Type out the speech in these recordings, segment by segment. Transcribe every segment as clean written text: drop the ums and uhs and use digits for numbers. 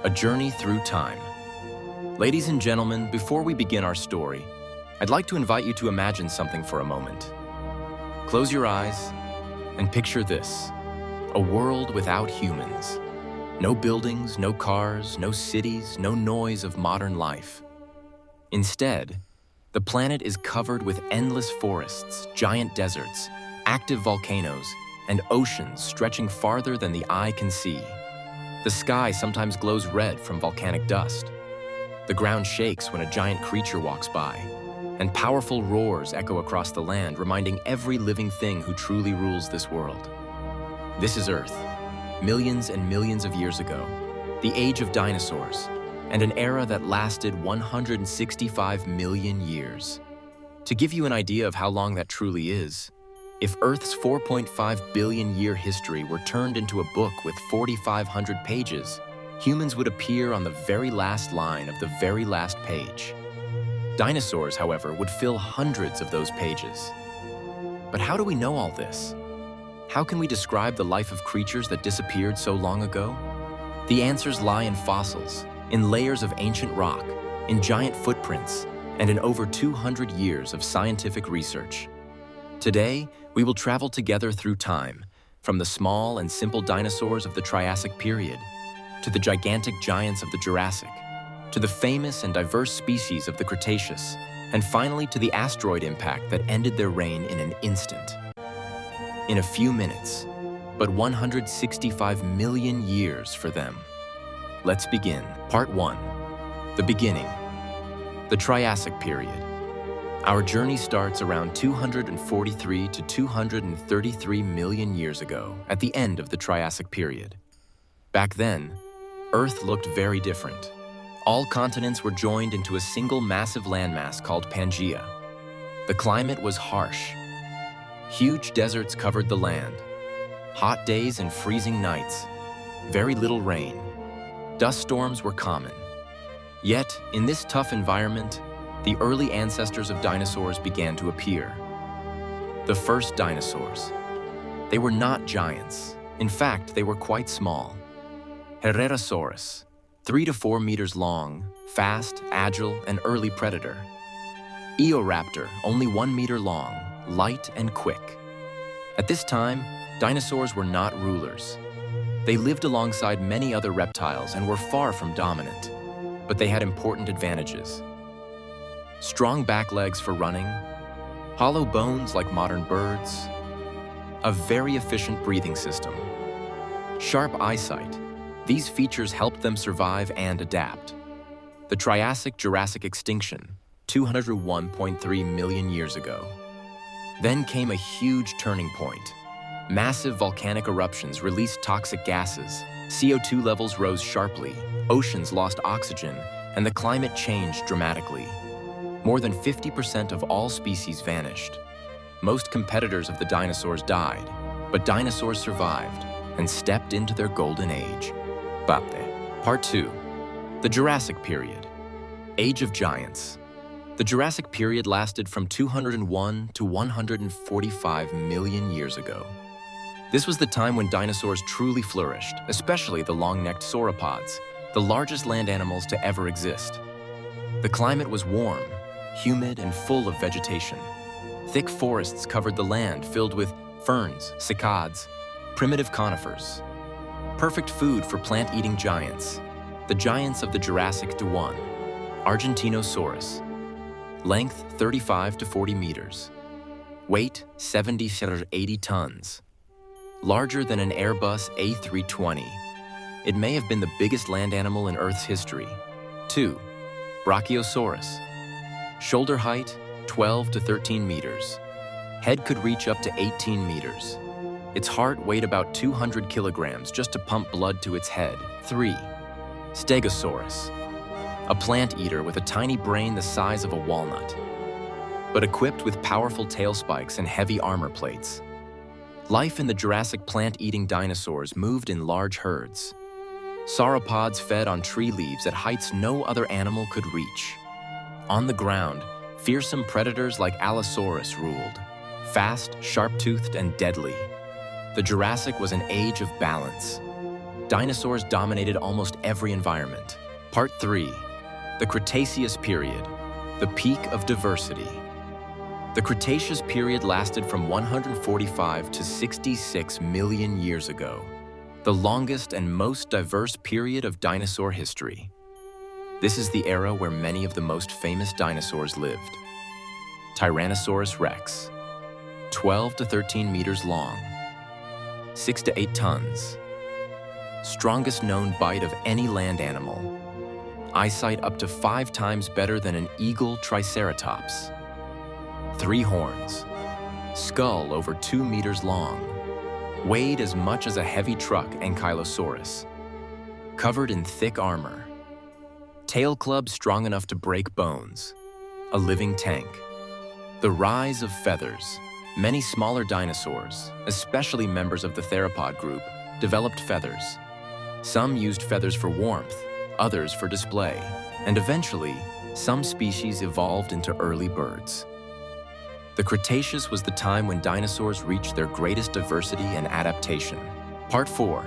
A journey through time. Ladies and gentlemen, before we begin our story, I'd like to invite you to imagine something for a moment. Close your eyes and picture this: a world without humans. No buildings, no cars, no cities, no noise of modern life. Instead, the planet is covered with endless forests, giant deserts, active volcanoes, and oceans stretching farther than the eye can see. The sky sometimes glows red from volcanic dust. The ground shakes when a giant creature walks by, and powerful roars echo across the land, reminding every living thing who truly rules this world. This is Earth, millions and millions of years ago, the age of dinosaurs, and an era that lasted 165 million years. To give you an idea of how long that truly is, if Earth's 4.5 billion year history were turned into a book with 4,500 pages, humans would appear on the very last line of the very last page. Dinosaurs, however, would fill hundreds of those pages. But how do we know all this? How can we describe the life of creatures that disappeared so long ago? The answers lie in fossils, in layers of ancient rock, in giant footprints, and in over 200 years of scientific research. Today, we will travel together through time, from the small and simple dinosaurs of the Triassic period, to the gigantic giants of the Jurassic, to the famous and diverse species of the Cretaceous, and finally to the asteroid impact that ended their reign in an instant. In a few minutes, but 165 million years for them. Let's begin. Part 1. The beginning. The Triassic period. Our journey starts around 243 to 233 million years ago, at the end of the Triassic period. Back then, Earth looked very different. All continents were joined into a single massive landmass called Pangaea. The climate was harsh. Huge deserts covered the land. Hot days and freezing nights. Very little rain. Dust storms were common. Yet, in this tough environment, the early ancestors of dinosaurs began to appear. The first dinosaurs. They were not giants. In fact, they were quite small. Herrerasaurus, 3 to 4 meters long, fast, agile, and early predator. Eoraptor, only 1 meter long, light and quick. At this time, dinosaurs were not rulers. They lived alongside many other reptiles and were far from dominant, but they had important advantages. Strong back legs for running, hollow bones like modern birds, a very efficient breathing system, sharp eyesight. These features helped them survive and adapt. The Triassic-Jurassic extinction, 201.3 million years ago. Then came a huge turning point. Massive volcanic eruptions released toxic gases, CO2 levels rose sharply, oceans lost oxygen, and the climate changed dramatically. More than 50% of all species vanished. Most competitors of the dinosaurs died, but dinosaurs survived and stepped into their golden age. Part 2. The Jurassic period. Age of Giants. The Jurassic period lasted from 201 to 145 million years ago. This was the time when dinosaurs truly flourished, especially the long-necked sauropods, the largest land animals to ever exist. The climate was warm, humid, and full of vegetation. Thick forests covered the land, filled with ferns, cycads, primitive conifers. Perfect food for plant-eating giants, the giants of the Jurassic to 1. Argentinosaurus. Length 35 to 40 meters. Weight 70 to 80 tons. Larger than an Airbus A320. It may have been the biggest land animal in Earth's history. 2. Brachiosaurus. Shoulder height 12 to 13 meters. Head could reach up to 18 meters. Its heart weighed about 200 kilograms just to pump blood to its head. 3. Stegosaurus. A plant eater with a tiny brain the size of a walnut, but equipped with powerful tail spikes and heavy armor plates. Life in the Jurassic plant-eating dinosaurs moved in large herds. Sauropods fed on tree leaves at heights no other animal could reach. On the ground, fearsome predators like Allosaurus ruled, fast, sharp-toothed, and deadly. The Jurassic was an age of balance. Dinosaurs dominated almost every environment. Part 3. The Cretaceous period, the peak of diversity. The Cretaceous period lasted from 145 to 66 million years ago, the longest and most diverse period of dinosaur history. This is the era where many of the most famous dinosaurs lived. Tyrannosaurus rex, 12 to 13 meters long, 6 to 8 tons. Strongest known bite of any land animal. Eyesight up to 5 times better than an eagle triceratops. 3 horns. Skull over 2 meters long. Weighed as much as a heavy truck Ankylosaurus. Covered in thick armor. Tail club strong enough to break bones. A living tank. The rise of feathers. Many smaller dinosaurs, especially members of the theropod group, developed feathers. Some used feathers for warmth, others for display, and eventually, some species evolved into early birds. The Cretaceous was the time when dinosaurs reached their greatest diversity and adaptation. Part 4.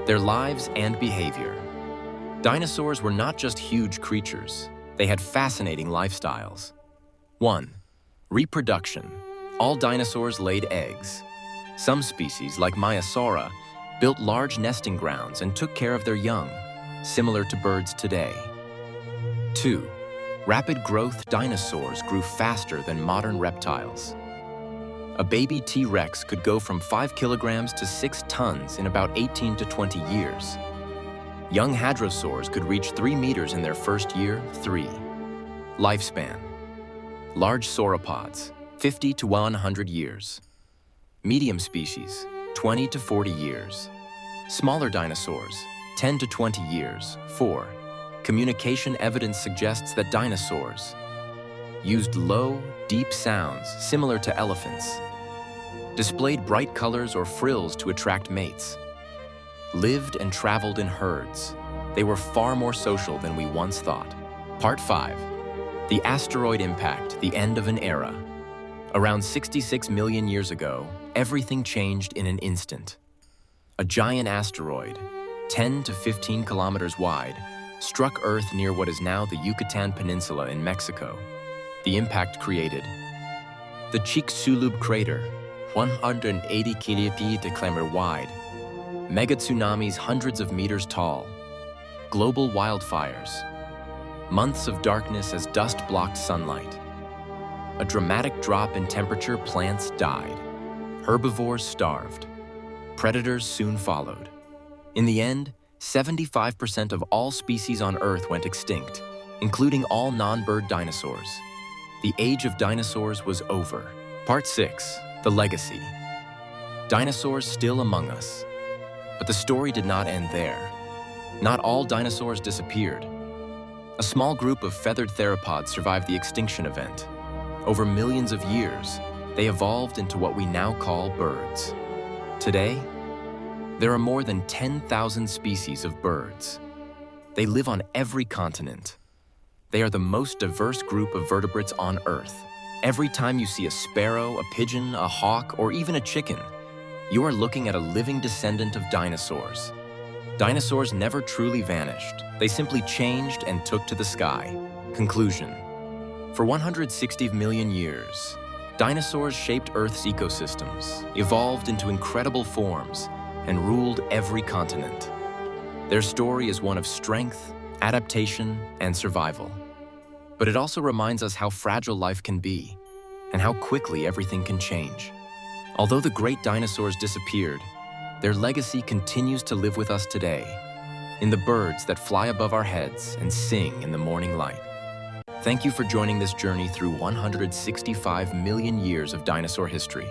Their lives and behavior. Dinosaurs were not just huge creatures, they had fascinating lifestyles. 1. Reproduction. All dinosaurs laid eggs. Some species, like Maiasaura, built large nesting grounds and took care of their young, similar to birds today. 2. Rapid growth. Dinosaurs grew faster than modern reptiles. A baby T-Rex could go from 5 kilograms to 6 tons in about 18 to 20 years. Young hadrosaurs could reach 3 meters in their first year. 3. Lifespan. Large sauropods, 50 to 100 years. Medium species, 20 to 40 years. Smaller dinosaurs, 10 to 20 years. 4. Communication evidence suggests that dinosaurs used low, deep sounds similar to elephants, displayed bright colors or frills to attract mates, lived and traveled in herds. They were far more social than we once thought. Part 5. The asteroid impact, the end of an era. Around 66 million years ago, everything changed in an instant. A giant asteroid, 10 to 15 kilometers wide, struck Earth near what is now the Yucatan Peninsula in Mexico. The impact created the Chicxulub crater, 180 km wide, mega tsunamis hundreds of meters tall, global wildfires, months of darkness as dust blocked sunlight. A dramatic drop in temperature. Plants died. Herbivores starved. Predators soon followed. In the end, 75% of all species on Earth went extinct, including all non-bird dinosaurs. The age of dinosaurs was over. Part 6. The legacy. Dinosaurs still among us. But the story did not end there. Not all dinosaurs disappeared. A small group of feathered theropods survived the extinction event. Over millions of years, they evolved into what we now call birds. Today, there are more than 10,000 species of birds. They live on every continent. They are the most diverse group of vertebrates on Earth. Every time you see a sparrow, a pigeon, a hawk, or even a chicken, you are looking at a living descendant of dinosaurs. Dinosaurs never truly vanished. They simply changed and took to the sky. Conclusion. For 160 million years, dinosaurs shaped Earth's ecosystems, evolved into incredible forms, and ruled every continent. Their story is one of strength, adaptation, and survival. But it also reminds us how fragile life can be, and how quickly everything can change. Although the great dinosaurs disappeared, their legacy continues to live with us today, in the birds that fly above our heads and sing in the morning light. Thank you for joining this journey through 165 million years of dinosaur history.